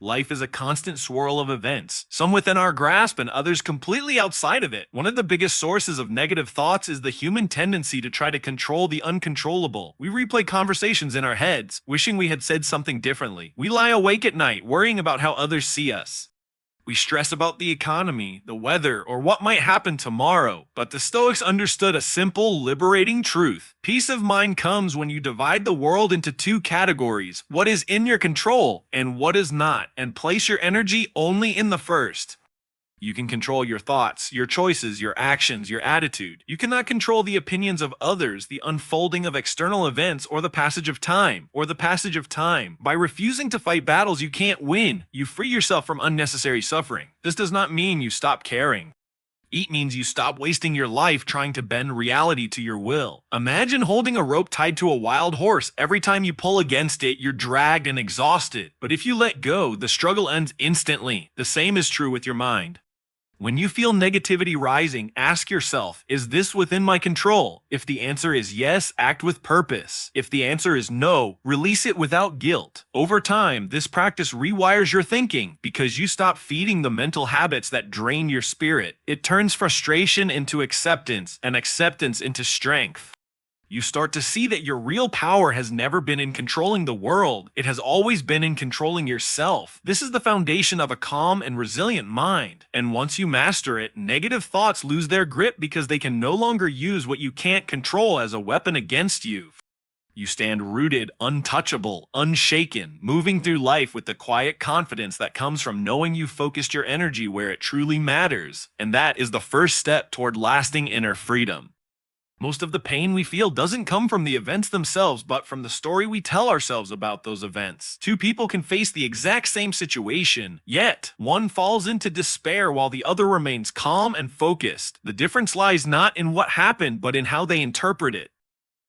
Life is a constant swirl of events, some within our grasp and others completely outside of it. One of the biggest sources of negative thoughts is the human tendency to try to control the uncontrollable. We replay conversations in our heads, wishing we had said something differently. We lie awake at night, worrying about how others see us. We stress about the economy, the weather, or what might happen tomorrow. But the Stoics understood a simple, liberating truth. Peace of mind comes when you divide the world into two categories: what is in your control and what is not, and place your energy only in the first. You can control your thoughts, your choices, your actions, your attitude. You cannot control the opinions of others, the unfolding of external events, or the passage of time. By refusing to fight battles you can't win, you free yourself from unnecessary suffering. This does not mean you stop caring. It means you stop wasting your life trying to bend reality to your will. Imagine holding a rope tied to a wild horse. Every time you pull against it, you're dragged and exhausted. But if you let go, the struggle ends instantly. The same is true with your mind. When you feel negativity rising, ask yourself, is this within my control? If the answer is yes, act with purpose. If the answer is no, release it without guilt. Over time, this practice rewires your thinking because you stop feeding the mental habits that drain your spirit. It turns frustration into acceptance and acceptance into strength. You start to see that your real power has never been in controlling the world. It has always been in controlling yourself. This is the foundation of a calm and resilient mind. And once you master it, negative thoughts lose their grip because they can no longer use what you can't control as a weapon against you. You stand rooted, untouchable, unshaken, moving through life with the quiet confidence that comes from knowing you focused your energy where it truly matters. And that is the first step toward lasting inner freedom. Most of the pain we feel doesn't come from the events themselves, but from the story we tell ourselves about those events. Two people can face the exact same situation, yet one falls into despair while the other remains calm and focused. The difference lies not in what happened, but in how they interpret it.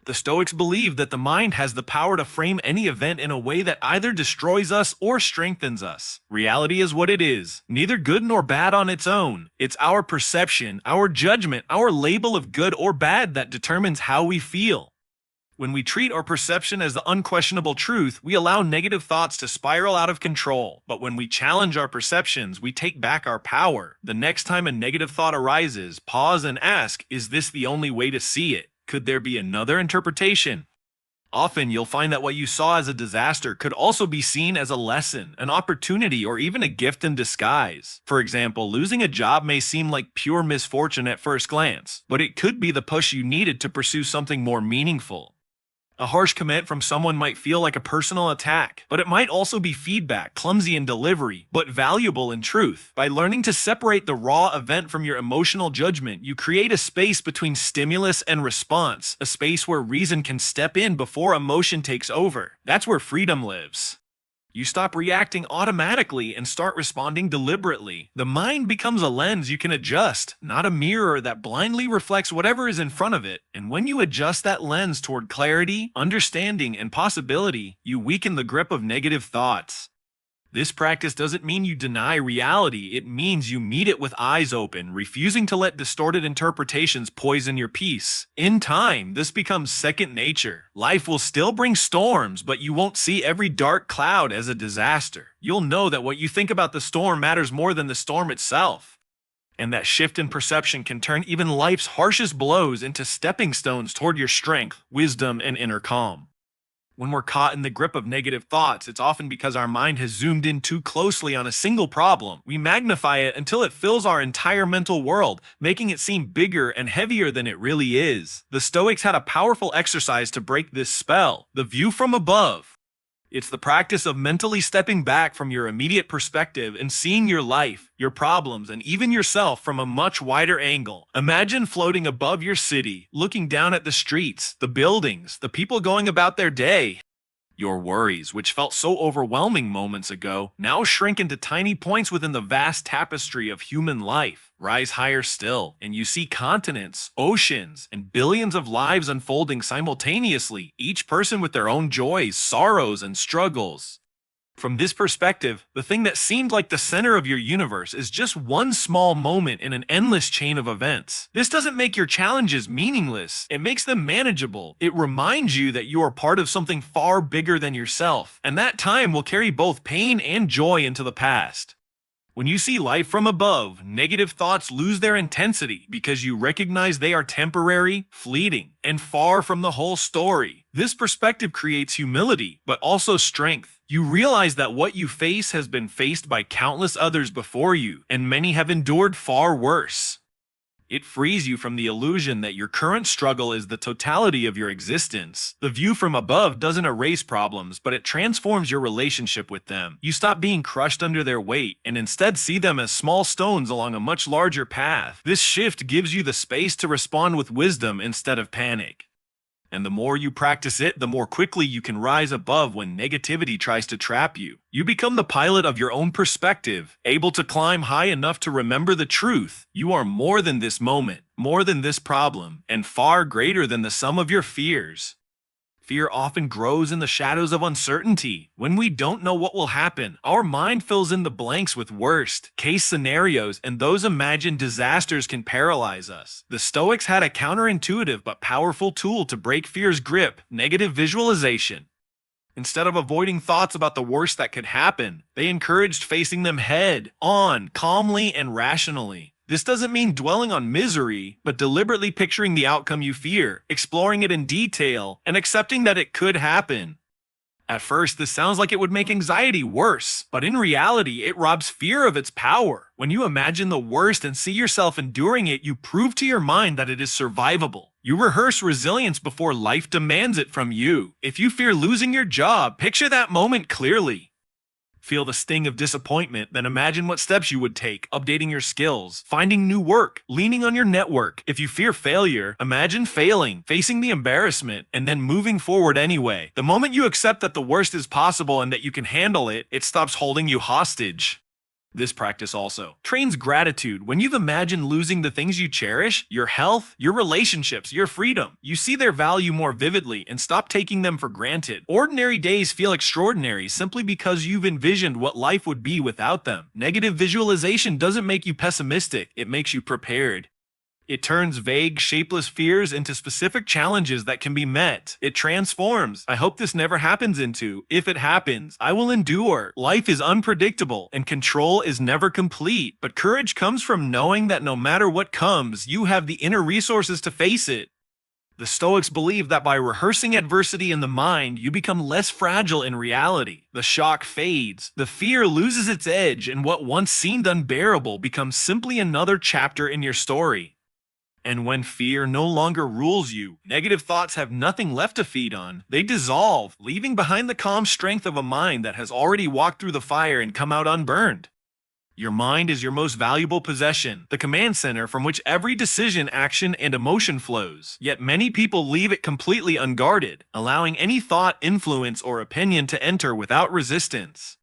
The Stoics believe that the mind has the power to frame any event in a way that either destroys us or strengthens us. Reality is what it is, neither good nor bad on its own. It's our perception, our judgment, our label of good or bad that determines how we feel. When we treat our perception as the unquestionable truth, we allow negative thoughts to spiral out of control. But when we challenge our perceptions, we take back our power. The next time a negative thought arises, pause and ask, is this the only way to see it? Could there be another interpretation? Often you'll find that what you saw as a disaster could also be seen as a lesson, an opportunity, or even a gift in disguise. For example, losing a job may seem like pure misfortune at first glance, but it could be the push you needed to pursue something more meaningful. A harsh comment from someone might feel like a personal attack, but it might also be feedback, clumsy in delivery, but valuable in truth. By learning to separate the raw event from your emotional judgment, you create a space between stimulus and response, a space where reason can step in before emotion takes over. That's where freedom lives. You stop reacting automatically and start responding deliberately. The mind becomes a lens you can adjust, not a mirror that blindly reflects whatever is in front of it. And when you adjust that lens toward clarity, understanding, and possibility, you weaken the grip of negative thoughts. This practice doesn't mean you deny reality, it means you meet it with eyes open, refusing to let distorted interpretations poison your peace. In time, this becomes second nature. Life will still bring storms, but you won't see every dark cloud as a disaster. You'll know that what you think about the storm matters more than the storm itself. And that shift in perception can turn even life's harshest blows into stepping stones toward your strength, wisdom, and inner calm. When we're caught in the grip of negative thoughts, it's often because our mind has zoomed in too closely on a single problem. We magnify it until it fills our entire mental world, making it seem bigger and heavier than it really is. The Stoics had a powerful exercise to break this spell: the view from above. It's the practice of mentally stepping back from your immediate perspective and seeing your life, your problems, and even yourself from a much wider angle. Imagine floating above your city, looking down at the streets, the buildings, the people going about their day. Your worries, which felt so overwhelming moments ago, now shrink into tiny points within the vast tapestry of human life. Rise higher still, and you see continents, oceans, and billions of lives unfolding simultaneously, each person with their own joys, sorrows, and struggles. From this perspective, the thing that seemed like the center of your universe is just one small moment in an endless chain of events. This doesn't make your challenges meaningless, it makes them manageable. It reminds you that you are part of something far bigger than yourself, and that time will carry both pain and joy into the past. When you see life from above, negative thoughts lose their intensity because you recognize they are temporary, fleeting, and far from the whole story. This perspective creates humility, but also strength. You realize that what you face has been faced by countless others before you, and many have endured far worse. It frees you from the illusion that your current struggle is the totality of your existence. The view from above doesn't erase problems, but it transforms your relationship with them. You stop being crushed under their weight and instead see them as small stones along a much larger path. This shift gives you the space to respond with wisdom instead of panic. And the more you practice it, the more quickly you can rise above when negativity tries to trap you. You become the pilot of your own perspective, able to climb high enough to remember the truth. You are more than this moment, more than this problem, and far greater than the sum of your fears. Fear often grows in the shadows of uncertainty. When we don't know what will happen, our mind fills in the blanks with worst-case scenarios, and those imagined disasters can paralyze us. The Stoics had a counterintuitive but powerful tool to break fear's grip: negative visualization. Instead of avoiding thoughts about the worst that could happen, they encouraged facing them head-on, calmly and rationally. This doesn't mean dwelling on misery, but deliberately picturing the outcome you fear, exploring it in detail, and accepting that it could happen. At first, this sounds like it would make anxiety worse, but in reality, it robs fear of its power. When you imagine the worst and see yourself enduring it, you prove to your mind that it is survivable. You rehearse resilience before life demands it from you. If you fear losing your job, picture that moment clearly. Feel the sting of disappointment, then imagine what steps you would take: updating your skills, finding new work, leaning on your network. If you fear failure, imagine failing, facing the embarrassment, and then moving forward anyway. The moment you accept that the worst is possible and that you can handle it, it stops holding you hostage. This practice also trains gratitude. When you've imagined losing the things you cherish, your health, your relationships, your freedom, you see their value more vividly and stop taking them for granted. Ordinary days feel extraordinary simply because you've envisioned what life would be without them. Negative visualization doesn't make you pessimistic, it makes you prepared. It turns vague, shapeless fears into specific challenges that can be met. It transforms "I hope this never happens" into "if it happens, I will endure." Life is unpredictable, and control is never complete, but courage comes from knowing that no matter what comes, you have the inner resources to face it. The Stoics believe that by rehearsing adversity in the mind, you become less fragile in reality. The shock fades, the fear loses its edge, and what once seemed unbearable becomes simply another chapter in your story. And when fear no longer rules you, negative thoughts have nothing left to feed on. They dissolve, leaving behind the calm strength of a mind that has already walked through the fire and come out unburned. Your mind is your most valuable possession, the command center from which every decision, action, and emotion flows. Yet many people leave it completely unguarded, allowing any thought, influence, or opinion to enter without resistance.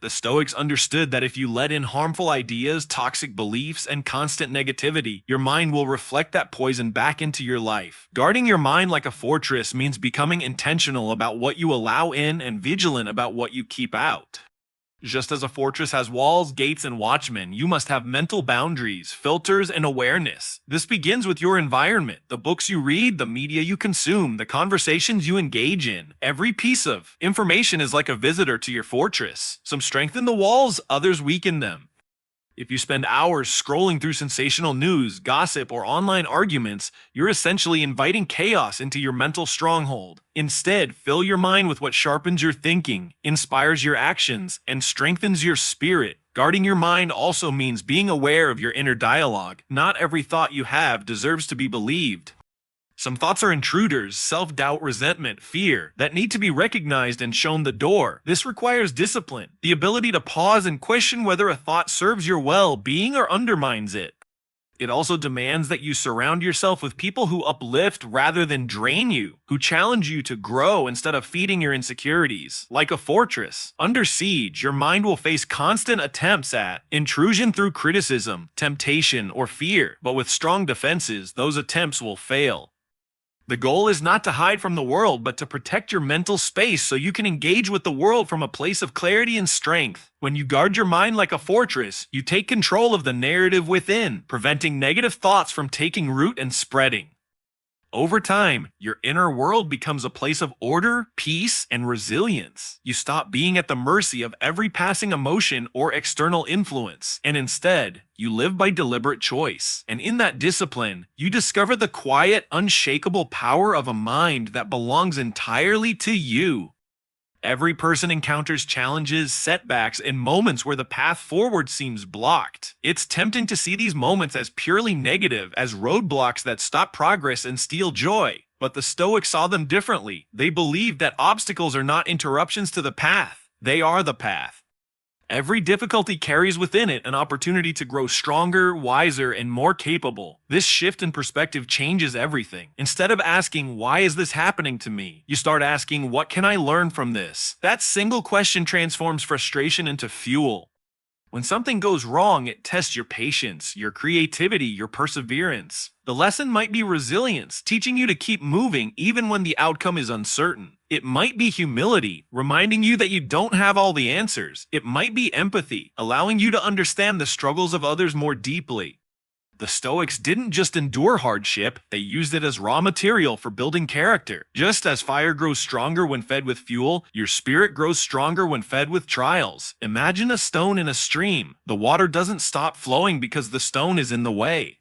The Stoics understood that if you let in harmful ideas, toxic beliefs, and constant negativity, your mind will reflect that poison back into your life. Guarding your mind like a fortress means becoming intentional about what you allow in and vigilant about what you keep out. Just as a fortress has walls, gates, and watchmen, you must have mental boundaries, filters, and awareness. This begins with your environment: the books you read, the media you consume, the conversations you engage in. Every piece of information is like a visitor to your fortress. Some strengthen the walls, others weaken them. If you spend hours scrolling through sensational news, gossip, or online arguments, you're essentially inviting chaos into your mental stronghold. Instead, fill your mind with what sharpens your thinking, inspires your actions, and strengthens your spirit. Guarding your mind also means being aware of your inner dialogue. Not every thought you have deserves to be believed. Some thoughts are intruders: self-doubt, resentment, fear, that need to be recognized and shown the door. This requires discipline, the ability to pause and question whether a thought serves your well-being or undermines it. It also demands that you surround yourself with people who uplift rather than drain you, who challenge you to grow instead of feeding your insecurities. Like a fortress under siege, your mind will face constant attempts at intrusion through criticism, temptation, or fear, but with strong defenses, those attempts will fail. The goal is not to hide from the world, but to protect your mental space so you can engage with the world from a place of clarity and strength. When you guard your mind like a fortress, you take control of the narrative within, preventing negative thoughts from taking root and spreading. Over time, your inner world becomes a place of order, peace, and resilience. You stop being at the mercy of every passing emotion or external influence, and instead, you live by deliberate choice. And in that discipline, you discover the quiet, unshakable power of a mind that belongs entirely to you. Every person encounters challenges, setbacks, and moments where the path forward seems blocked. It's tempting to see these moments as purely negative, as roadblocks that stop progress and steal joy. But the Stoics saw them differently. They believed that obstacles are not interruptions to the path, they are the path. Every difficulty carries within it an opportunity to grow stronger, wiser, and more capable. This shift in perspective changes everything. Instead of asking, "Why is this happening to me?" you start asking, "What can I learn from this?" That single question transforms frustration into fuel. When something goes wrong, it tests your patience, your creativity, your perseverance. The lesson might be resilience, teaching you to keep moving even when the outcome is uncertain. It might be humility, reminding you that you don't have all the answers. It might be empathy, allowing you to understand the struggles of others more deeply. The Stoics didn't just endure hardship, they used it as raw material for building character. Just as fire grows stronger when fed with fuel, your spirit grows stronger when fed with trials. Imagine a stone in a stream. The water doesn't stop flowing because the stone is in the way.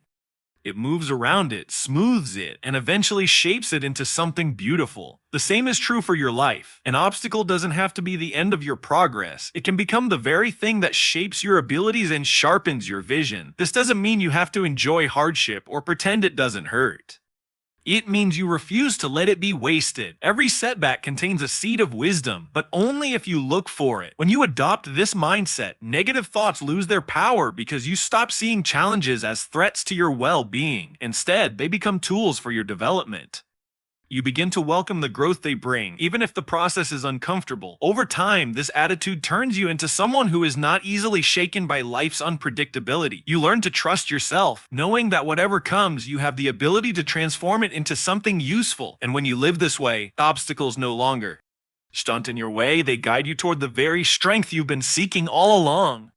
It moves around it, smooths it, and eventually shapes it into something beautiful. The same is true for your life. An obstacle doesn't have to be the end of your progress. It can become the very thing that shapes your abilities and sharpens your vision. This doesn't mean you have to enjoy hardship or pretend it doesn't hurt. It means you refuse to let it be wasted. Every setback contains a seed of wisdom, but only if you look for it. When you adopt this mindset, negative thoughts lose their power because you stop seeing challenges as threats to your well-being. Instead, they become tools for your development. You begin to welcome the growth they bring, even if the process is uncomfortable. Over time, this attitude turns you into someone who is not easily shaken by life's unpredictability. You learn to trust yourself, knowing that whatever comes, you have the ability to transform it into something useful. And when you live this way, obstacles no longer stunt in your way, they guide you toward the very strength you've been seeking all along.